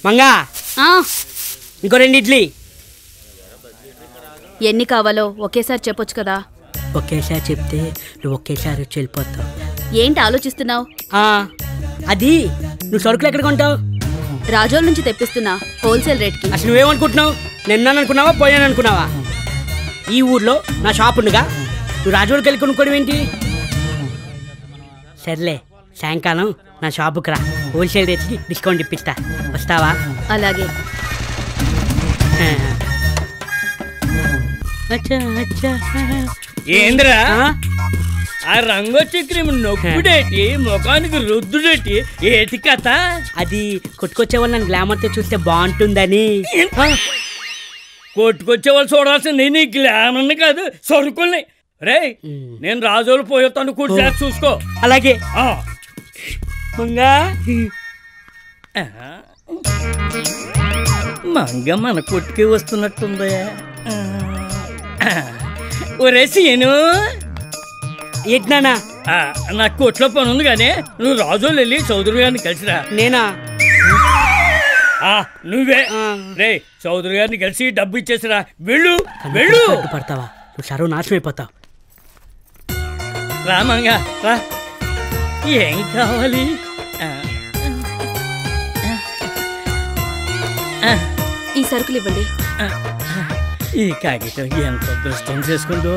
మంగా ఇంకో 2 ఇడ్లీ. ఎన్ని కావాలో ఒకేసారి చెప్పొచ్చు కదా. ఒకేసారి చెప్తే నువ్వు ఒకేసారి వచ్చి వెళ్ళిపోతావు. ఏంటి ఆలోచిస్తున్నావు? అది నువ్వు సరుకులు ఎక్కడ కొంటావు? రాజోల నుంచి తెప్పిస్తున్నా, హోల్సేల్ రేట్కి. అసలు నువ్వేమనుకుంటున్నావు? నిన్నాను అనుకున్నావా, పోయాను అనుకున్నావా? ఈ ఊర్లో నా షాప్ ఉండగా నువ్వు రాజోళ్ళకి వెళ్ళి కొనుక్కోవడం ఏంటి? సర్లే, సాయంకాలం నా షాపుకి రా, హోల్సేల్ రేట్కి డిస్కౌంట్ ఇప్పిస్తా. వస్తావా? అలాగే. ఏంద్రా ఆ రంగొచ్చి క్రీమ్ నొప్పుడేటి, ముఖానికి రుద్దుడేటి, ఏటి కథ? అది కొట్టుకొచ్చే వాళ్ళు నన్ను గ్లామర్తో చూస్తే బాగుంటుందని. కొట్టుకొచ్చే వాళ్ళు చూడాల్సింది నీ గ్లామర్ని కాదు, సరుకుల్ని. రే, నేను రాజోలు పోయేస్తాను, కూర్చో చూసుకో. అలాగే మంగా. మంగ మన కొట్టుకే వస్తున్నట్టుందా? ఒరే సీను, ఏంటన్నా? నా కొట్లో పని ఉంది కానీ నువ్వు రాజోలు వెళ్ళి చౌదరి గారిని కలిసిరా. నేనా? నువ్వే. రే, చౌదరి గారిని కలిసి డబ్బు ఇచ్చేసిరా. వెళ్ళు వెళ్ళు. పడతావా? నువ్వు సర్వ నాశనం అయిపోతావు. రామంగా రా. ఏం కావాలి? ఈ సరుకులు ఇవ్వండి. ఈ కాగితం ఎంత అదృష్టం చేసుకుందో.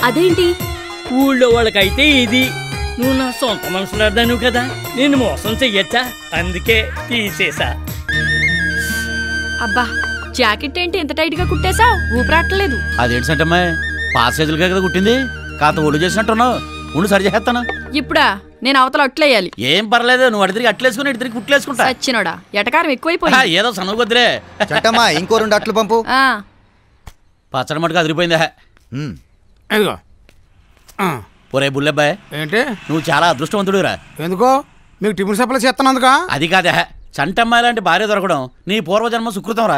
అదేంటి? ఊళ్ళో వాళ్ళకైతే ఇది. నువ్వు నా సొంత మనసులాడ్డాను కదా, నేను మోసం చెయ్యొచ్చా? అందుకే తీసేసా. అబ్బా, జాకెట్ ఏంటి ఎంత టైట్ గా కుట్టేశావు? ఊపిరాట్లేదు. అదేంటి సంటమ్మాయి, పాస్ సైజులుగా కదా కుట్టింది, కాత ఒళ్ళు చేసినట్టున్నావు. ఉండు సరి చేస్తాను. ఇప్పుడా? నేను అవతల అట్లేయాలి. ఏం పర్లేదు, నువ్వు అటు తిరిగి అట్లేసుకుని ఇటు తిరిగి కుట్లేసుకుంటా. సచ్చినోడా, ఎటకారం ఎక్కువైపోయింది. ఏదో సనుగొద్దులే. చట్టమ్మా, ఇంకో 2 అట్లు పంపు. పచ్చడి మటుకు అదిరిపోయిందా? ఒరే బుల్లెబ్బాయ్, ఏంటి నువ్వు చాలా అదృష్టవంతుడురా. ఎందుకో? మీకు టిఫిన్ సప్లై చేస్తానందుకా? అది కాదే, చంటమ్మాయి లాంటి భార్య దొరకడం నీ పూర్వజన్మ సుకృతం రా.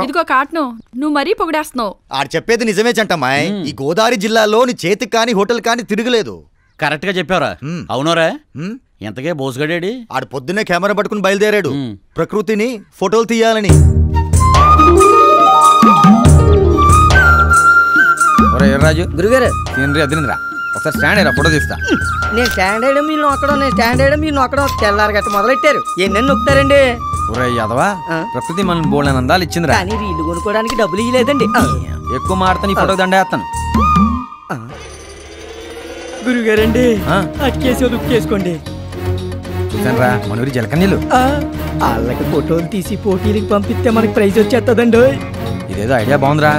ఇదిగో కాట్ను, నువ్వు మరీ పొగిడేస్తున్నావు. ఆడు చెప్పేది నిజమే చంటమ్మాయి. ఈ గోదావరి జిల్లాలో నీ చేతికి కానీ హోటల్ కానీ తిరగలేదు. కరెక్ట్ గా చెప్పావురా. అవునోరా? ఎంతకే బోసుగడేడి? ఆడు పొద్దున్నే కెమెరా పట్టుకుని బయలుదేరాడు, ప్రకృతిని ఫోటోలు తీయాలని. రాజు గురుగారు, అదినిరా ఒకసారి స్టాండ్ అయ్యా, ఫోటో తీస్తా. నేను స్టాండ్ అయ్యడం మీరు నొక్కడం, నేను స్టాండ్ అయ్యడం మీరు నొక్కడం తెల్లారు గట్ట మొదలెట్టారు. ఎన్నెన్ని నొక్కుతారండి? యాదవా, ప్రకృతి మనం బోల్డెన్ అందాలు ఇచ్చిందిరా, కానీ రీళ్లు కొనుక్కోవడానికి డబ్బులు ఇవ్వలేదండి. ఎక్కువ మాడతాను, ఈ ఫోటో దండేస్తాను. గురుగారండి, అక్కేసి దుక్కేసుకోండి. చూసానరా మన ఊరి జలకన్నీళ్ళు. వాళ్ళకి ఫోటోలు తీసి పోటీలకు పంపిస్తే మనకి ప్రైజ్ వచ్చేస్తుందండి. ఇదేదో ఐడియా బాగుందిరా.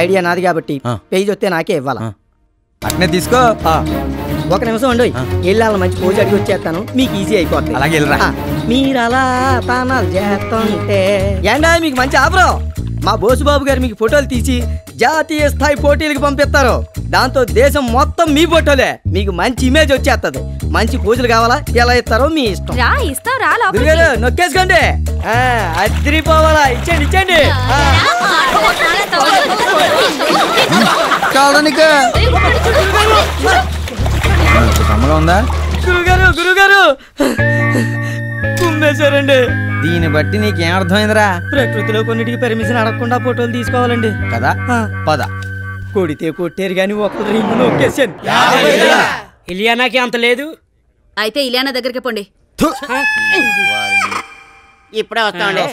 ఐడియా నాది కాబట్టి పేజ్ వస్తే నాకే ఇవ్వాలా. అట్నే తీసుకో. 1 నిమిషం అండి, వెళ్ళి వాళ్ళ మంచి పోజ్ అడిగి వచ్చేస్తాను, మీకు ఈజీ అయిపోతుంది. అలాగే వెళ్ళరా. మీరు అలా తానాలు చేస్తుంటే ఏండా మీకు మంచి ఆఫరు. మా బోసుబాబు గారు మీకు ఫోటోలు తీసి జాతీయ స్థాయి పోటీలకు పంపిస్తారు. దాంతో దేశం మొత్తం మీ ఫోటోలే, మీకు మంచి ఇమేజ్ వచ్చేస్తుంది. మంచి పోజులు కావాలా, ఎలా ఇస్తారో మీ ఇష్టం. గురుగారు నొక్కేసుకోండి, అదిరిపోవాలా. ఇచ్చేయండి ఇచ్చేయండి. ఉందా? గురుగారు గురుగారు కుమ్మేశారండి. దీన్ని బట్టి నీకేం అర్థమైందిరా? ప్రకృతిలో కొన్నిటికి పర్మిషన్ అడగకుండా ఫోటోలు తీసుకోవాలండి కదా. పద. కొడితే కొట్టారు కానీ ఒక్క రింగ్ నొక్కేసాను. ఇలియానాకి అంత లేదు. అయితే ఇలియానా దగ్గరికి పోండి. ఇప్పుడే వస్తామండి.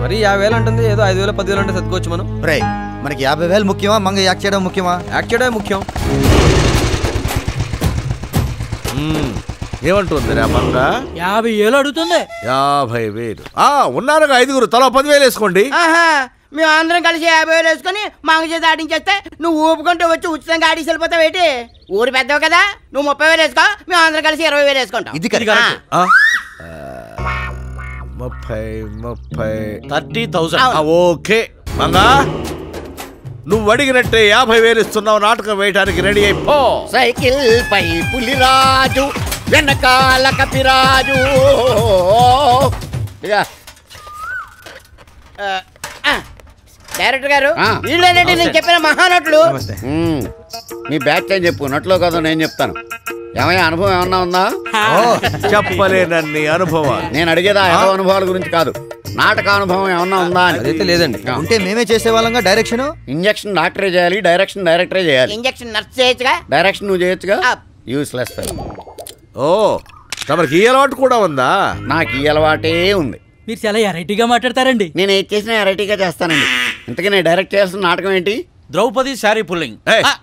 మరి 50,000 అంటుంది, ఏదో 5,000 10,000 అంటే సర్దుకోవచ్చు మనం. రే, మనకి 50,000 ముఖ్యమా, మంగ యాక్ట్ చేయడం ముఖ్యమా? యాక్ట్ చేయడం ముఖ్యం. ఏమంటుంది రా మంగ? 50,000 అడుగుతుంది. 50,000 ఉన్నారుగా 5గురు, తలా 10,000 వేసుకోండి. మేము అందరం కలిసి 50,000 వేసుకుని మంగ చేత ఆడించేస్తే నువ్వు ఊపుకుంటూ వచ్చి ఉచితంగా ఆడిసి వెళ్ళిపోతావు ఏంటి? ఊరు పెద్దవు కదా, నువ్వు 30,000 వేసుకో, మేము అందరం కలిసి 20,000 వేసుకుంటాం. ఇది కదా 30,000. ఓకే మంగా, నువ్వు అడిగినట్టే 50,000 ఇస్తున్నావు. నాటకం వేయడానికి రెడీ అయిపో. సైకిల్ పై పులిరాజు, వెనకాల కపిరాజు. డైరెక్టర్ గారు వీళ్ళేనండి నేను చెప్పిన మహానటులు. మీ బ్యాచ్ అని చెప్పు, నట్లో కదా నేను చెప్తాను. ఏమయ్యా అనుభవం ఏమన్నా ఉందా? చెప్పలేనన్ని అనుభవాలు. నేను అడిగేదా ఏదో అనుభవాల గురించి కాదు, నాటక అనుభవం ఏమన్నా ఉందా అని. అదైతే లేదండి. ఉంటే మేమే చేసేవాళ్ళంగా డైరెక్షన్. ఇంజక్షన్ డాక్టరే చేయాలి, డైరెక్టరే చేయాలి. ఇంజక్షన్ నర్స్ చేయొచ్చుగా, డైరెక్షన్ నువ్వు చేయొచ్చుగా. యూస్లెస్. ఓ తమరికి ఈ అలవాటు కూడా ఉందా? నాకు ఈ అలవాటే ఉంది. మీరు చాలా వెరైటీగా మాట్లాడతారండి. నేను ఏది చేసినా వెరైటీగా చేస్తానండి. ఇంతకీ నేను డైరెక్ట్ చేస్తున్న నాటకం ఏంటి? ద్రౌపది శారీ పుల్లింగ్.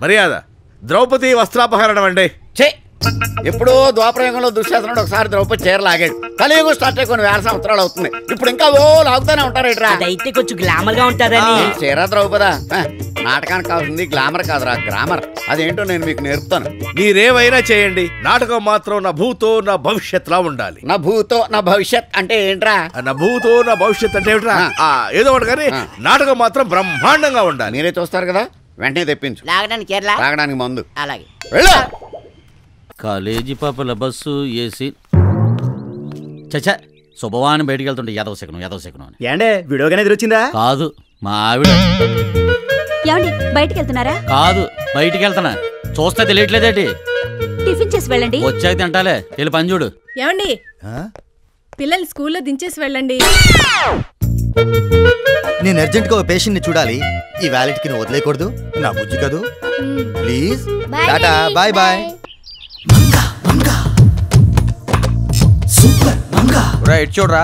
మర్యాద, ద్రౌపది వస్త్రాపహరణం అండి. చే ఎప్పుడో ద్వాపరయుగంలో దుశ్శాసనుడు ఒకసారి ద్రౌపది చీర లాగాడు. కలియుగం స్టార్ట్ అయ్యి కొన్ని వేల సంవత్సరాలు అవుతుంది. ఇప్పుడు ఇంకా లాగుతానే ఉంటారేట్రా. అదైతే కొంచెం గ్లామర్ గా ఉంటారని. చీర ద్రౌపదా నాటకానికి కావాల్సింది గ్లామర్ కాదురా, గ్రామర్. అదేంటో నేను మీకు నేర్పుతాను. మీరేమైనా చేయండి, నాటకం మాత్రం నా భూతో నా భవిష్యత్ లా ఉండాలి. నా భూతో నా భవిష్యత్ అంటే ఏంట్రా? నా భూతో నా భవిష్యత్ అంటే ఏమిట్రా? ఏదో ఒకటి కానీ నాటకం మాత్రం బ్రహ్మాండంగా ఉండాలి. మీరే చూస్తారు కదా, వెంటనే తెప్పించు. లాగడానికి చీరల, తాగడానికి మందు. అలాగే. కాలేజీ పాపల బస్సు ఏసీ. చచ్చా శుభవాన్ని బయటికి వెళ్తుంటే యాదవ శకునం అని. ఏండే వీడియోగానే ఎదురొచ్చిందా? కాదు, మా ఆవిడ. ఏమండి బయటికి వెళ్తున్నారా? కాదు, బయటికి వెళ్తానా. చూస్తే తెలియట్లేదేటి. టిఫిన్ చేసి వెళ్ళండి. వచ్చాక తింటాలే, వెళ్ళి పని చూడు. ఏమండి పిల్లల్ని స్కూల్లో దించేసి వెళ్ళండి. నేను అర్జెంట్ గా పేషెంట్ ని చూడాలి. ఈ వ్యాలెట్ కి నువ్వు వదిలేయకూడదు, నా బుజ్జి కదూ. Please tata, bye bye. Right చూడరా,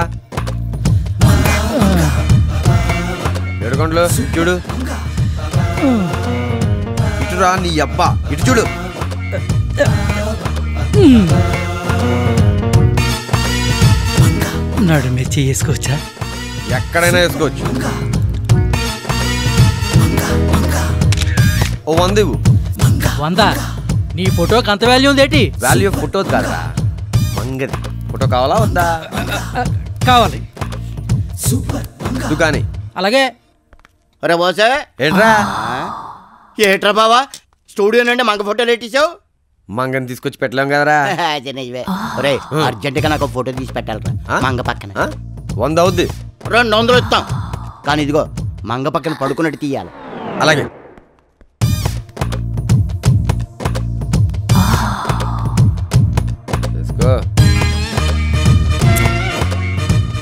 ఏడుకొండలు చూడు. ఇటురా నీ అబ్బా, ఇటు చూడు. నడుమే చేసుకోవచ్చా? ఎక్కడైనా వేసుకోవచ్చు. ఓ 100 ఇవ్వు. 100? నీ ఫోటోకి అంత వాల్యూ ఉందేటి? వాల్యూ ఫోటో కాదురా, మంగది. ఫోటో కావాలా వద్దా? కావాలి. దుకాణి అలాగే. ఒరే బోసే ఏంట్రా? ఏట్రా బావా, స్టూడియో నుండి మంగ ఫోటోలు ఎట్టిసావు? మంగని తీసుకొచ్చి పెట్టలేం కదరా. ఒరే అర్జెంట్ గా నాకు ఫోటో తీసి పెట్టాలరా మంగ పక్కన. 100 అవుద్ది. 200 ఇస్తాం, కానీ ఇదిగో మంగ పక్కన పడుకున్నట్టు తీయాలి. అలాగే.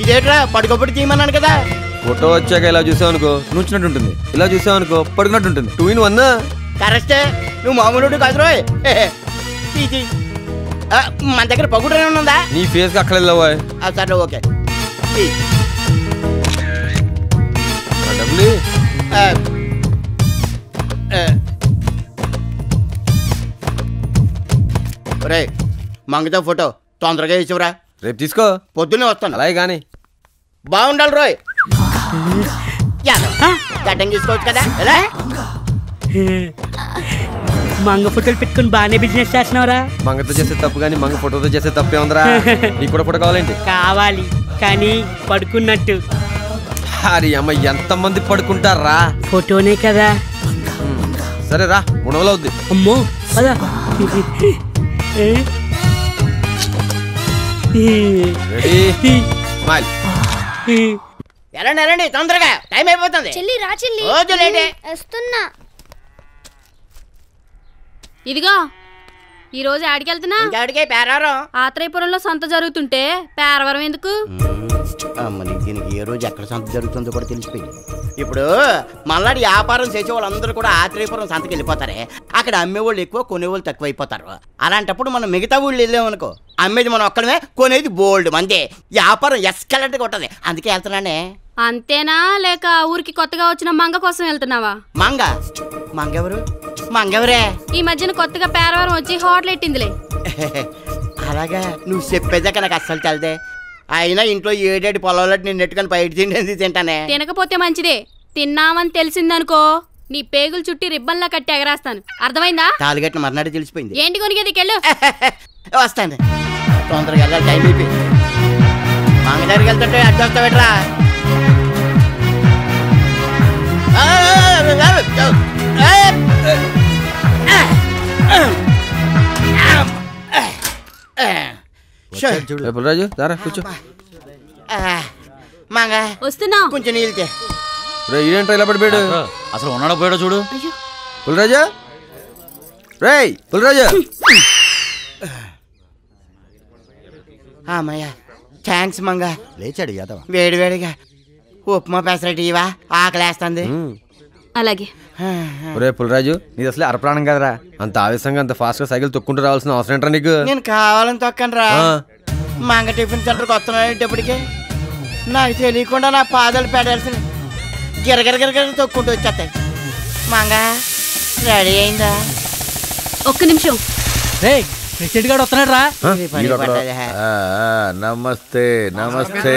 ఇదేట్రా పడుకోబడి తీయమన్నాను కదా. ఫోటో వచ్చాక ఇలా చూసావు అనుకో నుంచినట్టు ఉంటుంది, ఇలా చూసావు అనుకో పడుకున్నట్టు ఉంటుంది. 2 in 1. కరెక్టే, నువ్వు మామూలు కాదు రోయ్. మన దగ్గర పగుడనే ఉన్నదా? నీ ఫేస్ కి అక్కడెళ్ళా. సరే ఓకే. డబ్బులు రే మంగతో ఫోటో తొందరగా ఇచ్చివరా. రేపు తీసుకో, పొద్దున్నే వస్తాను. అలాగే కానీ బాగుండాలి రోయ్. గడ్డం తీసుకోవచ్చు కదా. మంగ ఫోటోలు పెట్టుకుని బాగానే బిజినెస్ చేస్తున్నావురా. మంగతో చేసే తప్పు కానీ మంగ ఫోటోతో చేసే తప్పే ఉందిరా. నీకు కూడా ఫోటో కావాలేంటి? కావాలి, కానీ పడుకున్నట్టు. అరే అమ్మ, ఎంతమంది పడుకుంటారా? ఫోటోనే కదా. సరే రా, 300 అవుద్ది. అమ్మో పదా. Ready smile. ఎలాండి తొందరగా, టైం అయిపోతుంది. చెల్లి రా చెల్లి. రోజు లేటే వస్తున్నా. ఇదిగో ఈ రోజు ఆడికెళ్తున్నా. ఇంకాడికే పేరారం. ఆత్రేయపురంలో సంత జరుగుతుంటే పేరవరం ఎందుకు? దీనికి ఏ రోజు ఎక్కడ సంత జరుగుతుందో కూడా తెలిసిపోయింది. ఇప్పుడు మళ్ళీ వ్యాపారం చేసే వాళ్ళందరూ కూడా ఆత్రేయపురం సంతకి వెళ్ళిపోతారే. అక్కడ అమ్మేవాళ్ళు ఎక్కువ, కొనేవాళ్ళు తక్కువ అయిపోతారు. అలాంటప్పుడు మనం మిగతా ఊళ్ళు వెళ్ళామనుకో, అమ్మేది మనం ఒక్కడమే, కొనేది బోల్డ్ మందే. వ్యాపారం ఎస్కలెంట్గా ఉంటుంది. అందుకే వెళ్తున్నానే. అంతేనా, లేక ఊరికి కొత్తగా వచ్చిన మంగ కోసం వెళ్తున్నావా? మంగెవరు? మంగెవరే? ఈ మధ్యన కొత్తగా పేరవరం వచ్చి హోటల్ ఎట్టిందిలే. అలాగా, నువ్వు చెప్పేదాకా నాకు అస్సలు తెలదే. అయినా ఇంట్లో 7 పొలాలు నేను నెట్టుకొని బయట తిండి తింటానే. తినకపోతే మంచిదే, తిన్నామని తెలిసిందనుకో నీ పేగులు చుట్టి రిబ్బన్లా కట్టి ఎగరేస్తాను. అర్థమైందా? తాలిగట్టిన మర్నాడు తెలిసిపోయింది. ఏంటి కొనిగేదికెళ్ళు. వస్తాను, తొందరగా వెళ్ళాలి, టైం అయిపోయింది. మంగ దగ్గరికి వెళ్తుంటే అడ్డు వస్తా పెట్టరా. రాజు దారా కూర్చో. మంగ వస్తున్నా. కొంచెం నీళ్ళతే. ఇదేంట్రా ఇలా పడిపోయాడు? అసలు ఉన్నాడో పోయాడో చూడు. పుల్రాజు, రేయ్ పుల్రాజు. అమ్మయ్యా థ్యాంక్స్ మంగా. లేచాడు యాదవ. వేడివేడిగా ఉప్మా పెసరట్ ఇవా, ఆకలేస్తుంది. అలాగే. ఒరే పుల్రాజు, నీది అసలే అరప్రాణం కదరా. అంత ఆవేశంగా అంత ఫాస్ట్ గా సైకిల్ తొక్కుంటూ రావాల్సిన అవసరం ఏంట్రా నీకు? నేను కావాలని తొక్కను రా. మంగ టిఫిన్ సెంటర్కి వస్తున్నాడేటప్పటికి నాకు తెలియకుండా నా పాదాలు పెడాల్సిన గిరగిరగిరగిర తొక్కుంటూ వచ్చేస్తాయి. మంగ రెడీ అయిందా? ఒక్క నిమిషం. ప్రెసిడెంట్ గారు వస్తున్నాడు రా. నమస్తే నమస్తే.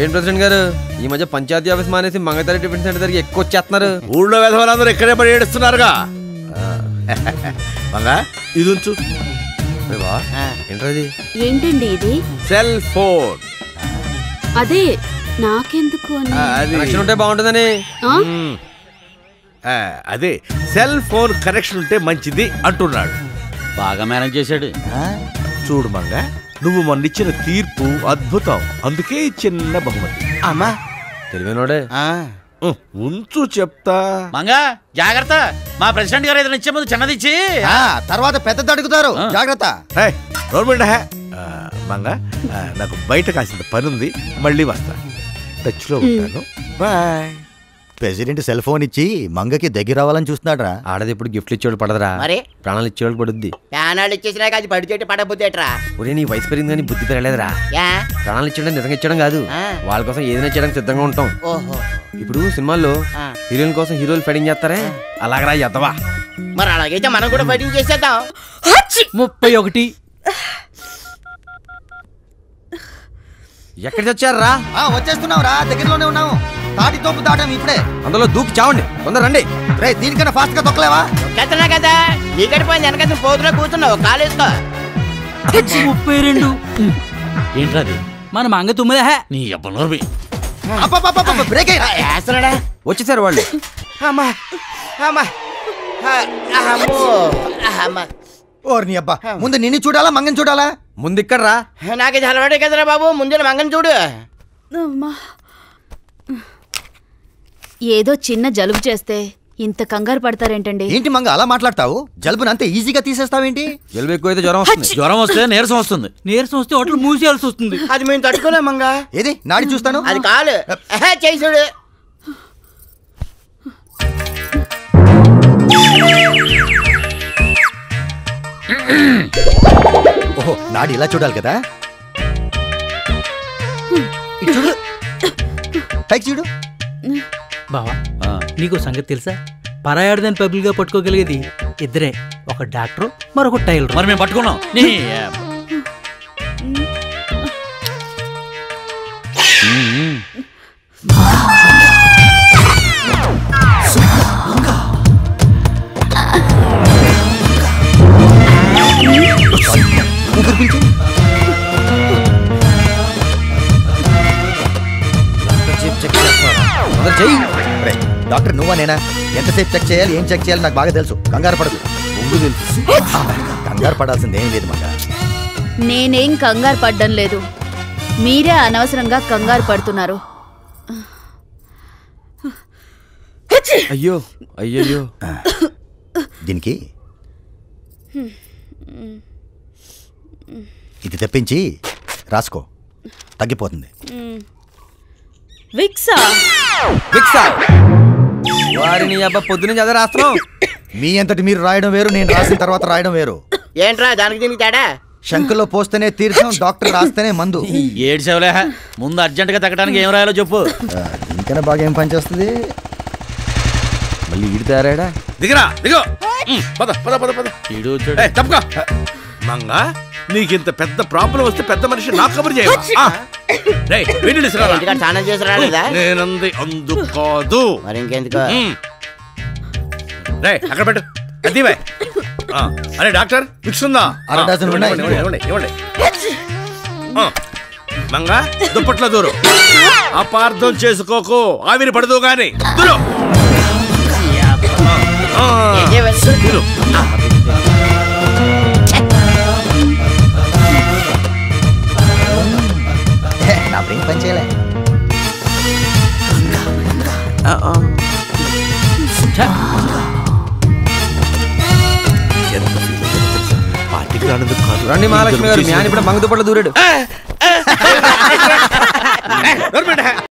ఏం ప్రెసిడెంట్ గారు, ఈ మధ్య పంచాయతీ ఆఫీస్ మానేసి మంగతారి టిఫిన్ సెంటర్ దగ్గరికి ఎక్కువ వచ్చేస్తున్నారు. ఊళ్ళో వెధవలందరూ ఇక్కడే పడి ఏడుస్తున్నారుగా. మంగా ఇది ఉంచు. ఏంటది? ఏంటండి ఇది? Cell phone. అదే నాకెందుకు అని. కనెక్షన్ ఉంటే బాగుంటుందని. అదే సెల్ ఫోన్ కనెక్షన్ ఉంటే మంచిది అంటున్నాడు. బాగా మేనేజ్ చేశాడు. చూడు మంగ, నువ్వు మొన్నిచ్చిన తీర్పు అద్భుతం. అందుకే చిన్న బహుమతి. అమ్మా తెలివైనోడే. ఉంచు చెప్తా. మంగా జాగ్రత్త. మా ప్రెసిడెంట్ గారు ఏదైనా ఇచ్చే ముందు చిన్నది ఇచ్చి తర్వాత పెద్దది అడుగుతారు. జాగ్రత్త. మంగ, నాకు బయట కాసింత పని ఉంది, మళ్ళీ వస్తా. టచ్ లో ఉంటాను. బాయ్. ప్రెసిడెంట్ సెల్ ఫోన్ ఇచ్చి మంగకి దగ్గర రావాలని చూస్తున్నాడు రా. ఆడది ఇప్పుడు గిఫ్ట్లు ఇచ్చేవాడు పడదరా, మరి ప్రాణాలు ఇచ్చేవాడు పడుద్ది. ప్రాణాలు ఇచ్చేసినాక అది పడిచేటి పడబోతేట్రా. ఒరే నీ వయసు పెరిగింది కానీ బుద్ధి పెరగలేదురా. ప్రాణాలు ఇచ్చడం నిజంగా ఇచ్చడం కాదు, వాళ్ళ కోసం ఏదైనా చేయడానికి సిద్ధంగా ఉంటాం. ఇప్పుడు సినిమాల్లో హీరోయిన్ కోసం హీరోలు ఫైటింగ్ చేస్తారే, అలాగరా ఎద్దవా. మరి అలాగైతే మనం కూడా ఫైటింగ్ చేసేద్దాం. 31. ఎక్కడికి వచ్చారా? వచ్చేస్తున్నావు రా, దగ్గరలోనే ఉన్నావు. తాటి తోపు దాటం ఇప్పుడే. అందులో దూకి చావండి, తొందర రండి. రే దీనికన్నా ఫాస్ట్ గా తొక్కలేవా? ఎత్తనా కదా, నీకటి పోయింది వెనక పోతున్నా కూర్చున్నావు. కాలేసుకో. 32. ఏంట్రాది? మన మంగ తుమ్మదే. నీ అబ్బనోర్వి. బ్రేక్ వేస్తున్నాడా? వచ్చేసారు వాళ్ళు. అమ్మా అమ్మా అమ్మో అమ్మా. ఓర్ నీ అబ్బా, ముందు నిన్ను చూడాలా మంగని చూడాలా? ముందు ఇక్కడ రా. నాకు ఇది అలవాటే కదరా బాబు, ముందు మంగని చూడు. ఏదో చిన్న జలుబు చేస్తే ఇంత కంగారు పడతారేంటండి? ఏంటి మంగ అలా మాట్లాడతావు? జలుబుని అంతే ఈజీగా తీసేస్తావేంటి? జలుబు ఎక్కువైతే జ్వరం వస్తుంది. జ్వరం వస్తే నీరసం వస్తుంది. నీరసం వస్తే హోటల్ మూసేయాల్సి వస్తుంది. అది మేము తట్టుకోలేం మంగ. ఏది నాడి చూస్తాను. అది కాలు చేసాడు. ఓహో, నాడి ఇలా చూడాలి కదా. చూడు, పైకి చూడు. బావా, నీకు సంగతి తెలుసా? పరాయాడదని పబ్లిక్ గా పట్టుకోగలిగేది ఇద్దరే, ఒక డాక్టర్ మరొక టైలర్. మరి మేము పట్టుకున్నాం. డాక్టర్ నువ్వా నేనా? ఎంతసేపు చెక్ చేయాలి, ఏం చెక్ చేయాలి నాకు బాగా తెలుసు. కంగారు పడదు. కంగారు పడాల్సింది ఏం లేదు మగ. నేనేం కంగారు పడ్డం లేదు, మీరే అనవసరంగా కంగారు పడుతున్నారు. అయ్యో అయ్యయ్యో. దీనికి ఇది తెప్పించి రాసుకో, తగ్గిపోతుంది. విక్సా? విక్సా? వారిని అబ్బా పొద్దున చదివి రాస్తున్నావు. మీ అంతటి మీరు రాయడం వేరు, నేను రాసిన తర్వాత రాయడం వేరు. ఏంట్రా దానికి దీనికి తేడా? శంకులో పోస్తేనే తీర్థం, డాక్టర్ రాస్తేనే మందు. ఏడు సేవలే, ముందు అర్జెంట్ గా తగ్గడానికి ఏం రాయాలో చెప్పు. ఇంకైనా బాగా ఏం పని చేస్తుంది. మళ్ళీ ఈడు తయారాడా? దిగరా దిగో. పద పద పద పద. ఈడు తప్పగా. మంగ, నీకింత పెద్ద ప్రాబ్లం వస్తే పెద్ద మనిషి నాకు కబురు చేయవా? స్నానం చేసి రాలేదా? నేనంది అందుకు కాదు. మరి ఇంకెందుకు? అక్కడ పెట్టు. అది అరే డాక్టర్ ఫిక్స్ ఉందా? ఇవ్వండి. మంగ, దుప్పట్లో దూరు. అపార్థం చేసుకోకు, ఆవిరి పడదు గాని దూరు. నా బ్రెయిన్ పని చేయలే. రానందుకు కాదు. రండి మహాలక్ష్మి గారు, మీ ఆయన ఇప్పుడు మంగదుపట్ల దూరాడు.